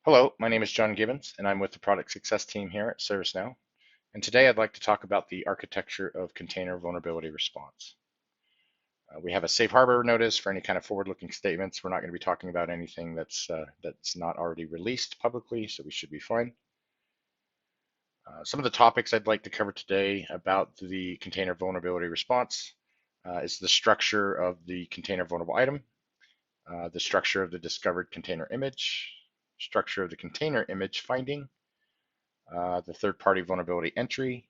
Hello, my name is John Gibbons, and I'm with the Product Success team here at ServiceNow. And today I'd like to talk about the architecture of container vulnerability response. We have a safe harbor notice for any kind of forward-looking statements. We're not going to be talking about anything that's not already released publicly, so we should be fine. Some of the topics I'd like to cover today about the container vulnerability response is the structure of the container vulnerable item, the structure of the discovered container image, structure of the container image finding, the third-party vulnerability entry,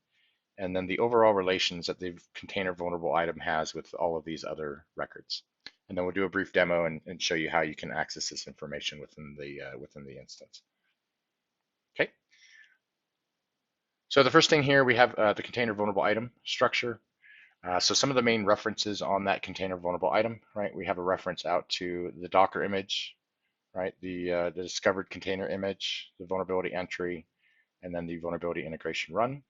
and then the overall relations that the container vulnerable item has with all of these other records. And then we'll do a brief demo and show you how you can access this information within the instance. Okay. So the first thing here, we have the container vulnerable item structure. So some of the main references on that container vulnerable item, right? We have a reference out to the Docker image, right? The discovered container image, the vulnerability entry, and then the vulnerability integration run.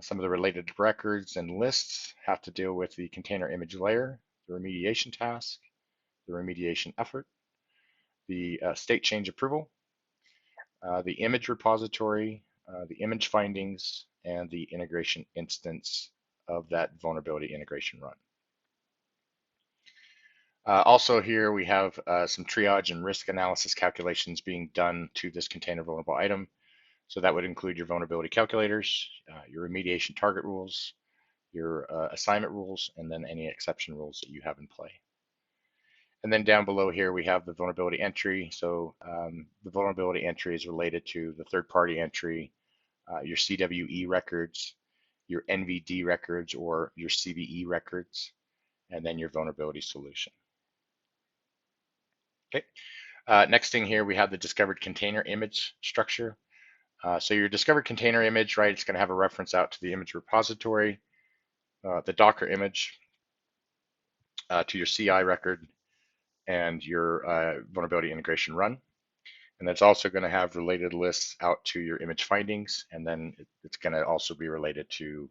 Some of the related records and lists have to deal with the container image layer, the remediation task, the remediation effort, the state change approval, the image repository, the image findings, and the integration instance of that vulnerability integration run. Also here we have some triage and risk analysis calculations being done to this container vulnerable item. So that would include your vulnerability calculators, your remediation target rules, your assignment rules, and then any exception rules that you have in play. And then down below here, we have the vulnerability entry. So the vulnerability entry is related to the third-party entry, your CWE records, your NVD records, or your CVE records, and then your vulnerability solution. Okay. Next thing here, we have the discovered container image structure. So your discovered container image, right, it's going to have a reference out to the image repository, the Docker image, to your CI record, and your vulnerability integration run. And that's also going to have related lists out to your image findings, and then it's going to also be related to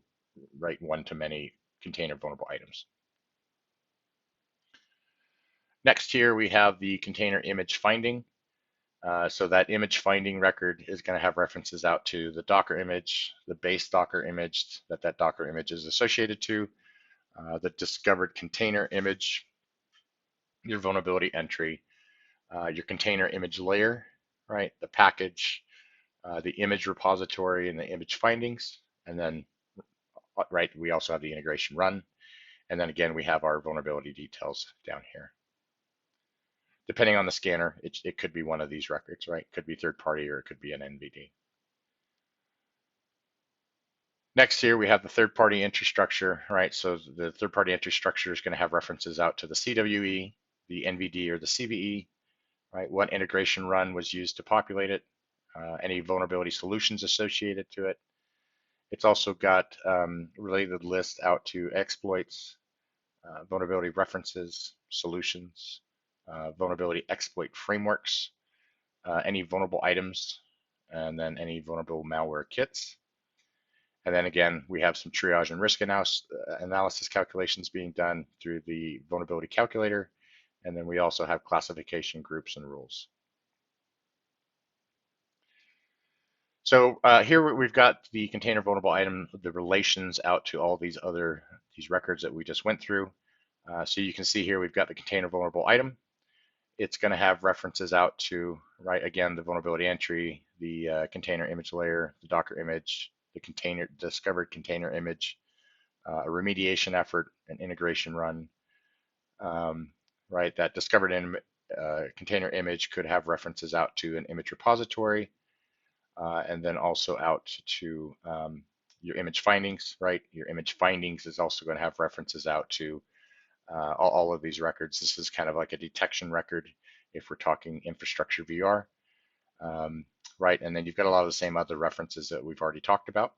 one-to-many container vulnerable items. Next here we have the container image finding. So that image finding record is going to have references out to the Docker image, the base Docker image that Docker image is associated to, the discovered container image, your vulnerability entry, your container image layer, right? The package, the image repository, and the image findings. And then, right, we also have the integration run. And then again, we have our vulnerability details down here. Depending on the scanner, it could be one of these records, right? It could be third party or it could be an NVD. Next here, we have the third-party entry structure, right? So the third-party entry structure is going to have references out to the CWE, the NVD, or the CVE, right? What integration run was used to populate it, any vulnerability solutions associated to it. It's also got related lists out to exploits, vulnerability references, solutions, vulnerability exploit frameworks, any vulnerable items, and then any vulnerable malware kits. And then again, we have some triage and risk analysis calculations being done through the vulnerability calculator. And then we also have classification groups and rules. So here we've got the container vulnerable item, the relations out to all these records that we just went through. So you can see here we've got the container vulnerable item. It's going to have references out to, right, again, the vulnerability entry, the container image layer, the Docker image, the container discovered container image, a remediation effort, an integration run, right? That discovered container image could have references out to an image repository, and then also out to your image findings, right? Your image findings is also going to have references out to all of these records. This is kind of like a detection record if we're talking infrastructure VR. Right, and then you've got a lot of the same other references that we've already talked about.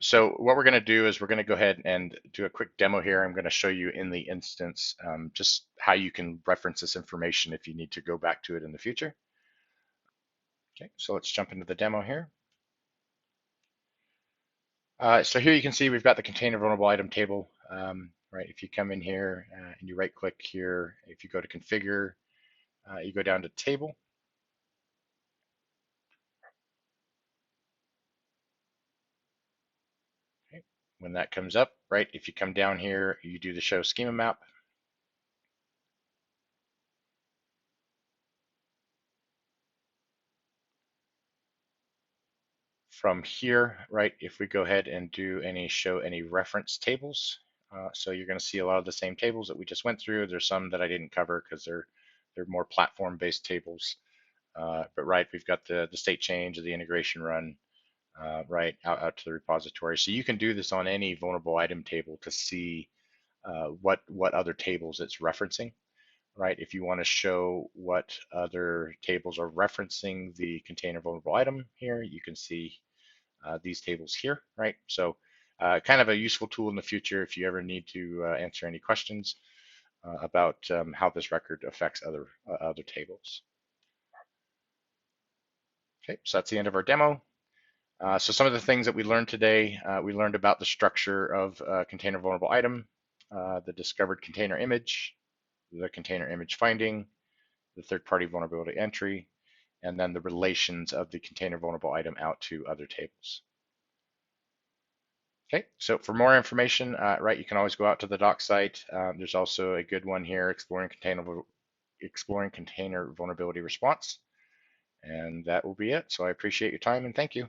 So what we're going to do is we're going to go ahead and do a quick demo here. I'm going to show you in the instance just how you can reference this information if you need to go back to it in the future. Okay, so let's jump into the demo here. So here you can see we've got the container vulnerable item table. Right, if you come in here and you right click here, if you go to configure, You go down to table. Okay. When that comes up, right, if you come down here, you do the show schema map. From here, right, if we go ahead and do show any reference tables, so you're going to see a lot of the same tables that we just went through. There's some that I didn't cover because they're more platform-based tables. But right, we've got the state change of the integration run, right, out to the repository. So you can do this on any vulnerable item table to see what other tables it's referencing, right? If you want to show what other tables are referencing the container vulnerable item here, you can see these tables here, right? So kind of a useful tool in the future if you ever need to answer any questions about how this record affects other tables. Okay, so that's the end of our demo. So some of the things that we learned today, we learned about the structure of a container vulnerable item, the discovered container image, the container image finding, the third-party vulnerability entry, and then the relations of the container vulnerable item out to other tables. Okay, so for more information, right, you can always go out to the doc site. There's also a good one here, exploring container vulnerability response. And that will be it. So I appreciate your time and thank you.